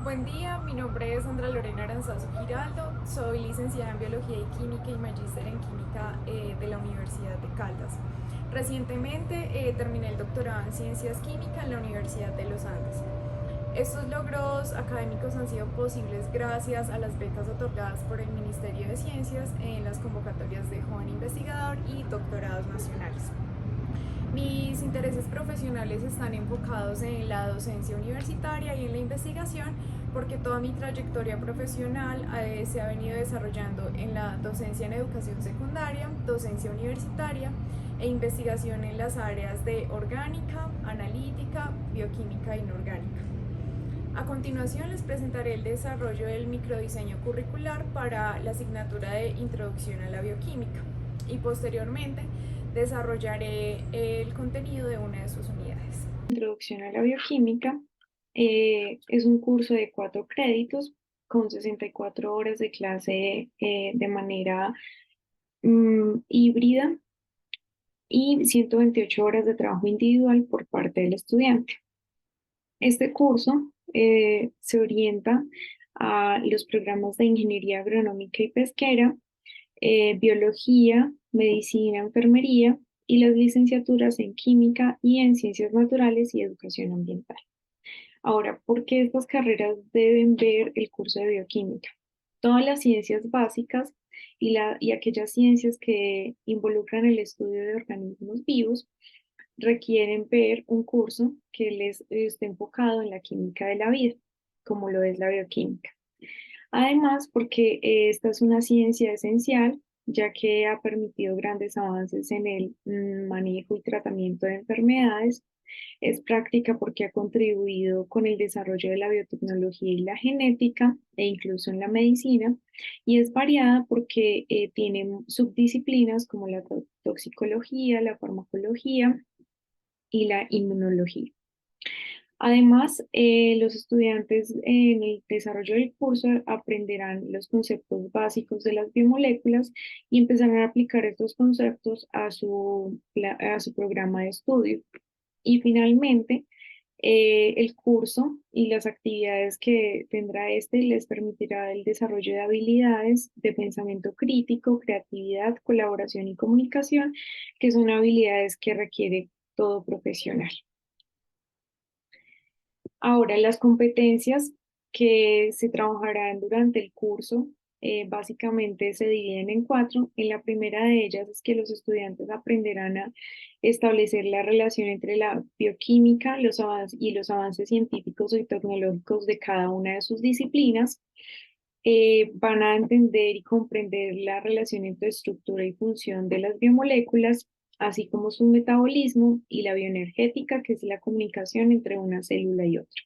Buen día, mi nombre es Sandra Lorena Aranzazu Giraldo, soy licenciada en Biología y Química y magíster en Química de la Universidad de Caldas. Recientemente terminé el doctorado en Ciencias Químicas en la Universidad de los Andes. Estos logros académicos han sido posibles gracias a las becas otorgadas por el Ministerio de Ciencias en las convocatorias de Joven Investigador y doctorados nacionales. Mis intereses profesionales están enfocados en la docencia universitaria y en la investigación porque toda mi trayectoria profesional se ha venido desarrollando en la docencia en educación secundaria, docencia universitaria e investigación en las áreas de orgánica, analítica, bioquímica e inorgánica. A continuación les presentaré el desarrollo del microdiseño curricular para la asignatura de Introducción a la Bioquímica y posteriormente desarrollaré el contenido de una de sus unidades. Introducción a la Bioquímica es un curso de 4 créditos con 64 horas de clase de manera híbrida y 128 horas de trabajo individual por parte del estudiante. Este curso se orienta a los programas de Ingeniería Agronómica y Pesquera, Biología, Medicina, Enfermería y las licenciaturas en Química y en Ciencias Naturales y Educación Ambiental. Ahora, ¿por qué estas carreras deben ver el curso de bioquímica? Todas las ciencias básicas y aquellas ciencias que involucran el estudio de organismos vivos requieren ver un curso que les esté enfocado en la química de la vida, como lo es la bioquímica. Además, porque esta es una ciencia esencial, ya que ha permitido grandes avances en el manejo y tratamiento de enfermedades. Es práctica porque ha contribuido con el desarrollo de la biotecnología y la genética e incluso en la medicina. Y es variada porque tiene subdisciplinas como la toxicología, la farmacología y la inmunología. Además, los estudiantes en el desarrollo del curso aprenderán los conceptos básicos de las biomoléculas y empezarán a aplicar estos conceptos a su programa de estudio. Y finalmente, el curso y las actividades que tendrá este les permitirá el desarrollo de habilidades de pensamiento crítico, creatividad, colaboración y comunicación, que son habilidades que requiere todo profesional. Ahora, las competencias que se trabajarán durante el curso básicamente se dividen en 4. En la primera de ellas es que los estudiantes aprenderán a establecer la relación entre la bioquímica los avances científicos y tecnológicos de cada una de sus disciplinas. Van a entender y comprender la relación entre estructura y función de las biomoléculas, así como su metabolismo y la bioenergética, que es la comunicación entre una célula y otra.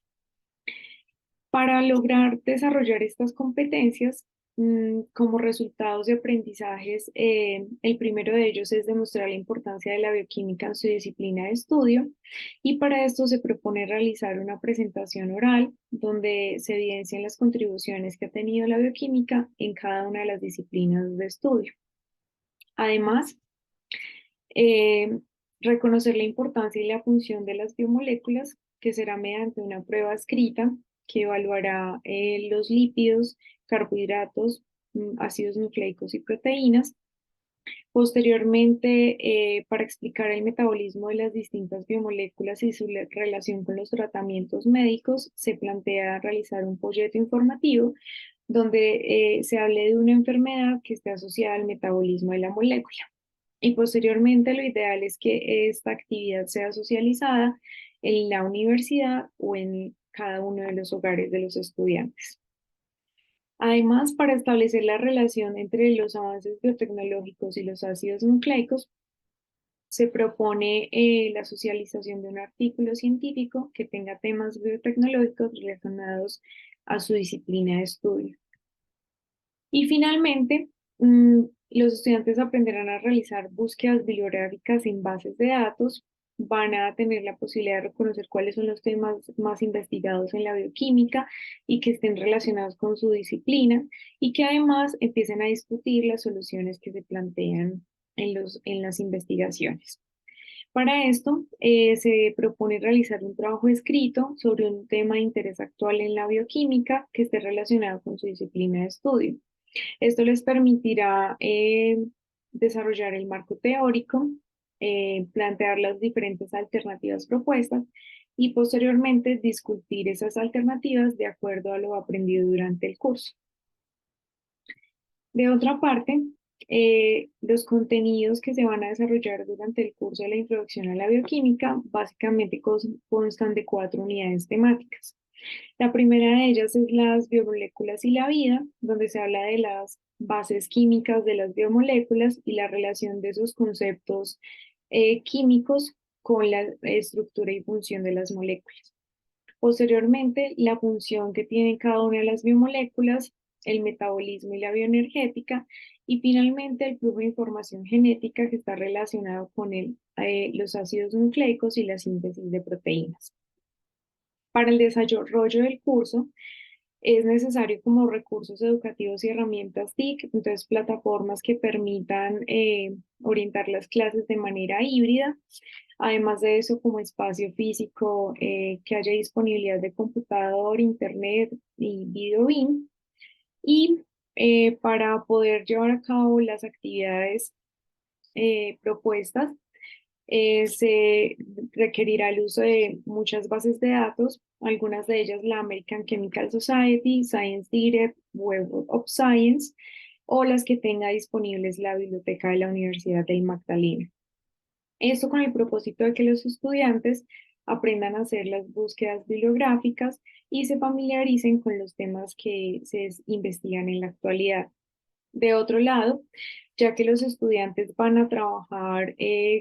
Para lograr desarrollar estas competencias, como resultados de aprendizajes, el primero de ellos es demostrar la importancia de la bioquímica en su disciplina de estudio y para esto se propone realizar una presentación oral donde se evidencian las contribuciones que ha tenido la bioquímica en cada una de las disciplinas de estudio. Además, eh, reconocer la importancia y la función de las biomoléculas, que será mediante una prueba escrita que evaluará los lípidos, carbohidratos, ácidos nucleicos y proteínas. Posteriormente, para explicar el metabolismo de las distintas biomoléculas y su relación con los tratamientos médicos, se plantea realizar un folleto informativo donde se hable de una enfermedad que esté asociada al metabolismo de la molécula. Y posteriormente lo ideal es que esta actividad sea socializada en la universidad o en cada uno de los hogares de los estudiantes. Además, para establecer la relación entre los avances biotecnológicos y los ácidos nucleicos, se propone la socialización de un artículo científico que tenga temas biotecnológicos relacionados a su disciplina de estudio. Y finalmente, los estudiantes aprenderán a realizar búsquedas bibliográficas en bases de datos, van a tener la posibilidad de reconocer cuáles son los temas más investigados en la bioquímica y que estén relacionados con su disciplina y que además empiecen a discutir las soluciones que se plantean en las investigaciones. Para esto, se propone realizar un trabajo escrito sobre un tema de interés actual en la bioquímica que esté relacionado con su disciplina de estudio. Esto les permitirá desarrollar el marco teórico, plantear las diferentes alternativas propuestas y posteriormente discutir esas alternativas de acuerdo a lo aprendido durante el curso. De otra parte, los contenidos que se van a desarrollar durante el curso de la introducción a la bioquímica básicamente constan de 4 unidades temáticas. La primera de ellas es las biomoléculas y la vida, donde se habla de las bases químicas de las biomoléculas y la relación de esos conceptos químicos con la estructura y función de las moléculas. Posteriormente, la función que tienen cada una de las biomoléculas, el metabolismo y la bioenergética, y finalmente el flujo de información genética que está relacionado con los ácidos nucleicos y la síntesis de proteínas. Para el desarrollo del curso, es necesario como recursos educativos y herramientas TIC, entonces plataformas que permitan orientar las clases de manera híbrida. Además de eso, como espacio físico, que haya disponibilidad de computador, internet y video BIM. Y para poder llevar a cabo las actividades propuestas, se requerirá el uso de muchas bases de datos, algunas de ellas la American Chemical Society, Science Direct, Web of Science, o las que tenga disponibles la biblioteca de la Universidad del Magdalena. Esto con el propósito de que los estudiantes aprendan a hacer las búsquedas bibliográficas y se familiaricen con los temas que se investigan en la actualidad. De otro lado, ya que los estudiantes van a trabajar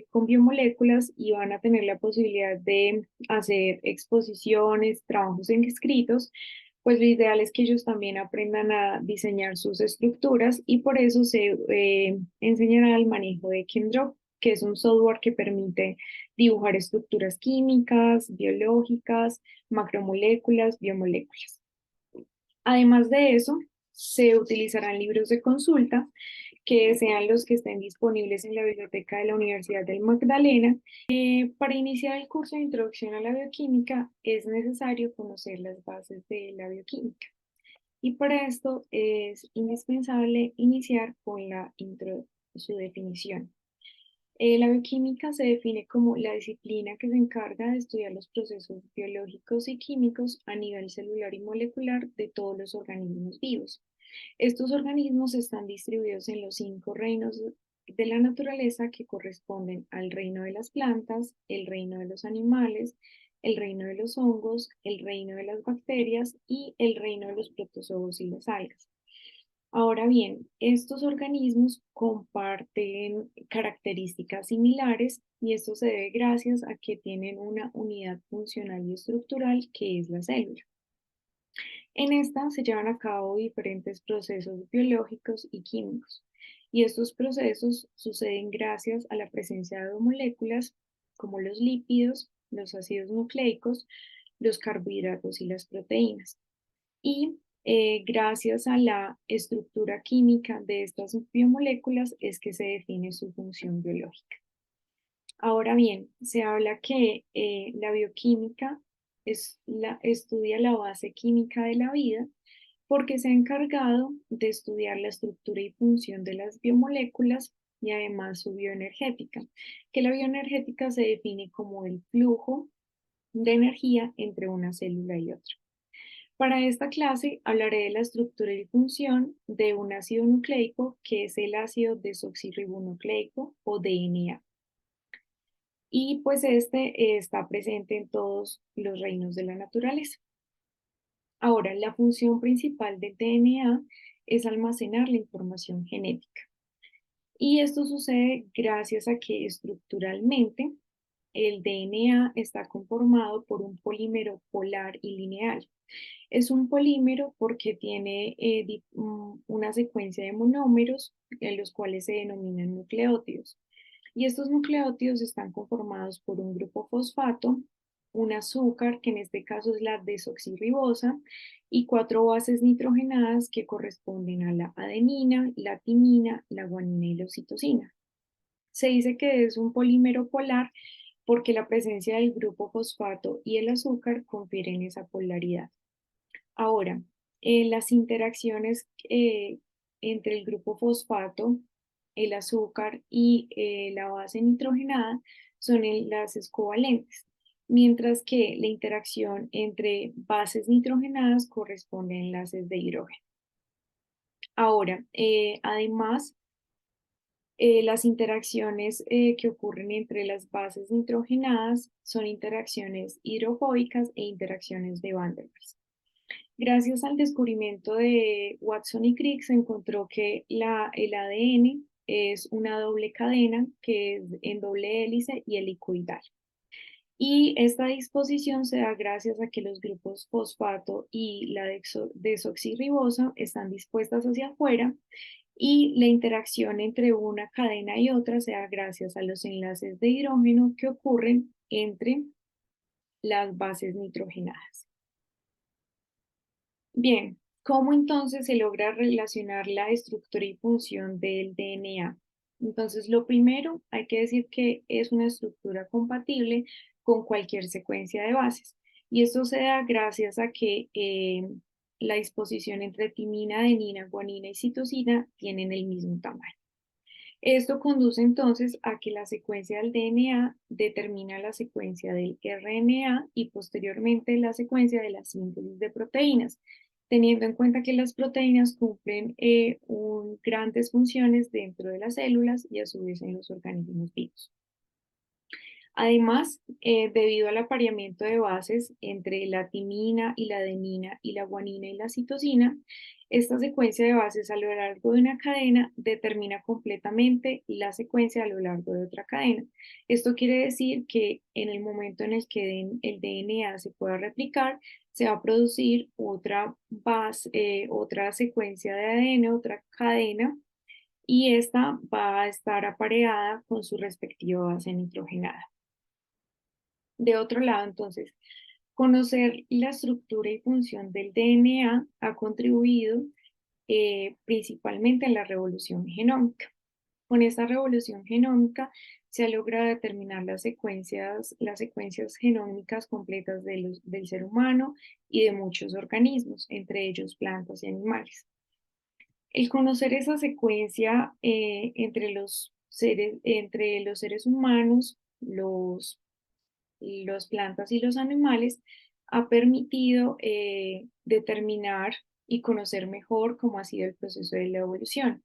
con biomoléculas y van a tener la posibilidad de hacer exposiciones, trabajos en escritos, pues lo ideal es que ellos también aprendan a diseñar sus estructuras y por eso se enseñará el manejo de ChemDraw, que es un software que permite dibujar estructuras químicas, biológicas, macromoléculas, biomoléculas. Además de eso, se utilizarán libros de consulta que sean los que estén disponibles en la biblioteca de la Universidad del Magdalena. Para iniciar el curso de introducción a la bioquímica es necesario conocer las bases de la bioquímica y para esto es indispensable iniciar con su definición. La bioquímica se define como la disciplina que se encarga de estudiar los procesos biológicos y químicos a nivel celular y molecular de todos los organismos vivos. Estos organismos están distribuidos en los 5 reinos de la naturaleza que corresponden al reino de las plantas, el reino de los animales, el reino de los hongos, el reino de las bacterias y el reino de los protozoos y las algas. Ahora bien, estos organismos comparten características similares y esto se debe gracias a que tienen una unidad funcional y estructural que es la célula. En esta se llevan a cabo diferentes procesos biológicos y químicos y estos procesos suceden gracias a la presencia de moléculas como los lípidos, los ácidos nucleicos, los carbohidratos y las proteínas y gracias a la estructura química de estas biomoléculas es que se define su función biológica. Ahora bien, se habla que la bioquímica estudia la base química de la vida porque se ha encargado de estudiar la estructura y función de las biomoléculas y además su bioenergética, que la bioenergética se define como el flujo de energía entre una célula y otra. Para esta clase hablaré de la estructura y función de un ácido nucleico que es el ácido desoxirribonucleico o DNA. Y pues este está presente en todos los reinos de la naturaleza. Ahora, la función principal del DNA es almacenar la información genética. Y esto sucede gracias a que estructuralmente el DNA está conformado por un polímero polar y lineal. Es un polímero porque tiene una secuencia de monómeros en los cuales se denominan nucleótidos. Y estos nucleótidos están conformados por un grupo fosfato, un azúcar, que en este caso es la desoxirribosa, y 4 bases nitrogenadas que corresponden a la adenina, la timina, la guanina y la oxitocina. Se dice que es un polímero polar porque la presencia del grupo fosfato y el azúcar confieren esa polaridad. Ahora, las interacciones entre el grupo fosfato, el azúcar y la base nitrogenada son enlaces covalentes, mientras que la interacción entre bases nitrogenadas corresponde a enlaces de hidrógeno. Ahora, además, las interacciones que ocurren entre las bases nitrogenadas son interacciones hidrofóbicas e interacciones de Van der Waals. Gracias al descubrimiento de Watson y Crick se encontró que el ADN es una doble cadena que es en doble hélice y helicoidal. Y esta disposición se da gracias a que los grupos fosfato y la desoxirribosa están dispuestas hacia afuera y la interacción entre una cadena y otra se da gracias a los enlaces de hidrógeno que ocurren entre las bases nitrogenadas. Bien, ¿cómo entonces se logra relacionar la estructura y función del DNA? Entonces, lo primero, hay que decir que es una estructura compatible con cualquier secuencia de bases. Y esto se da gracias a que la disposición entre timina, adenina, guanina y citosina tienen el mismo tamaño. Esto conduce entonces a que la secuencia del DNA determina la secuencia del RNA y posteriormente la secuencia de la síntesis de proteínas, teniendo en cuenta que las proteínas cumplen grandes funciones dentro de las células y a su vez en los organismos vivos. Además, debido al apareamiento de bases entre la timina y la adenina y la guanina y la citosina, esta secuencia de bases a lo largo de una cadena determina completamente la secuencia a lo largo de otra cadena. Esto quiere decir que en el momento en el que el DNA se pueda replicar, se va a producir otra base, otra secuencia de ADN, otra cadena, y esta va a estar apareada con su respectiva base nitrogenada. De otro lado, entonces, conocer la estructura y función del DNA ha contribuido principalmente en la revolución genómica. Con esta revolución genómica se ha logrado determinar las secuencias genómicas completas del ser humano y de muchos organismos, entre ellos plantas y animales. El conocer esa secuencia entre los seres humanos, los plantas y los animales ha permitido determinar y conocer mejor cómo ha sido el proceso de la evolución.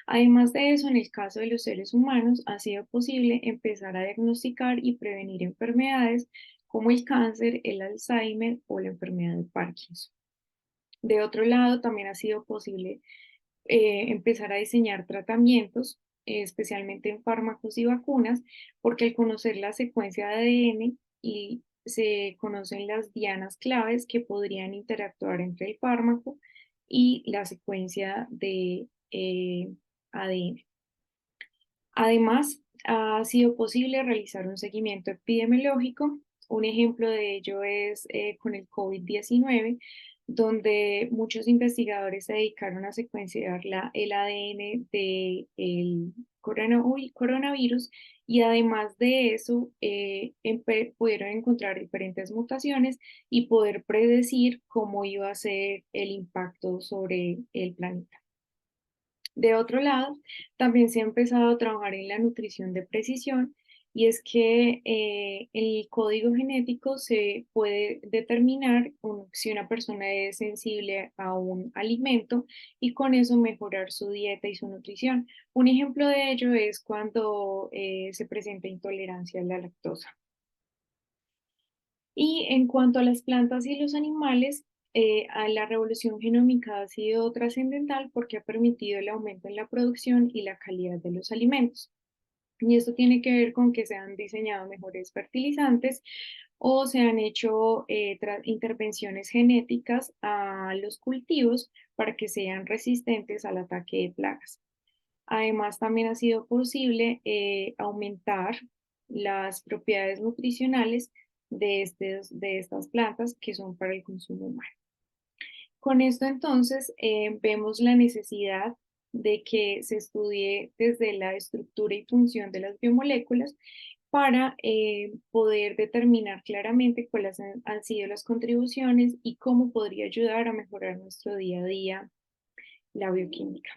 Además de eso, en el caso de los seres humanos, ha sido posible empezar a diagnosticar y prevenir enfermedades como el cáncer, el Alzheimer o la enfermedad de Parkinson. De otro lado, también ha sido posible empezar a diseñar tratamientos, especialmente en fármacos y vacunas, porque al conocer la secuencia de ADN y se conocen las dianas claves que podrían interactuar entre el fármaco y la secuencia de ADN. Además, ha sido posible realizar un seguimiento epidemiológico. Un ejemplo de ello es con el COVID-19, donde muchos investigadores se dedicaron a secuenciar el ADN del coronavirus y además de eso pudieron encontrar diferentes mutaciones y poder predecir cómo iba a ser el impacto sobre el planeta. De otro lado, también se ha empezado a trabajar en la nutrición de precisión y es que el código genético se puede determinar si una persona es sensible a un alimento y con eso mejorar su dieta y su nutrición. Un ejemplo de ello es cuando se presenta intolerancia a la lactosa. Y en cuanto a las plantas y los animales, a la revolución genómica ha sido trascendental porque ha permitido el aumento en la producción y la calidad de los alimentos. Y esto tiene que ver con que se han diseñado mejores fertilizantes o se han hecho intervenciones genéticas a los cultivos para que sean resistentes al ataque de plagas. Además, también ha sido posible aumentar las propiedades nutricionales de estas plantas que son para el consumo humano. Con esto entonces vemos la necesidad de que se estudie desde la estructura y función de las biomoléculas para poder determinar claramente cuáles han sido las contribuciones y cómo podría ayudar a mejorar nuestro día a día la bioquímica.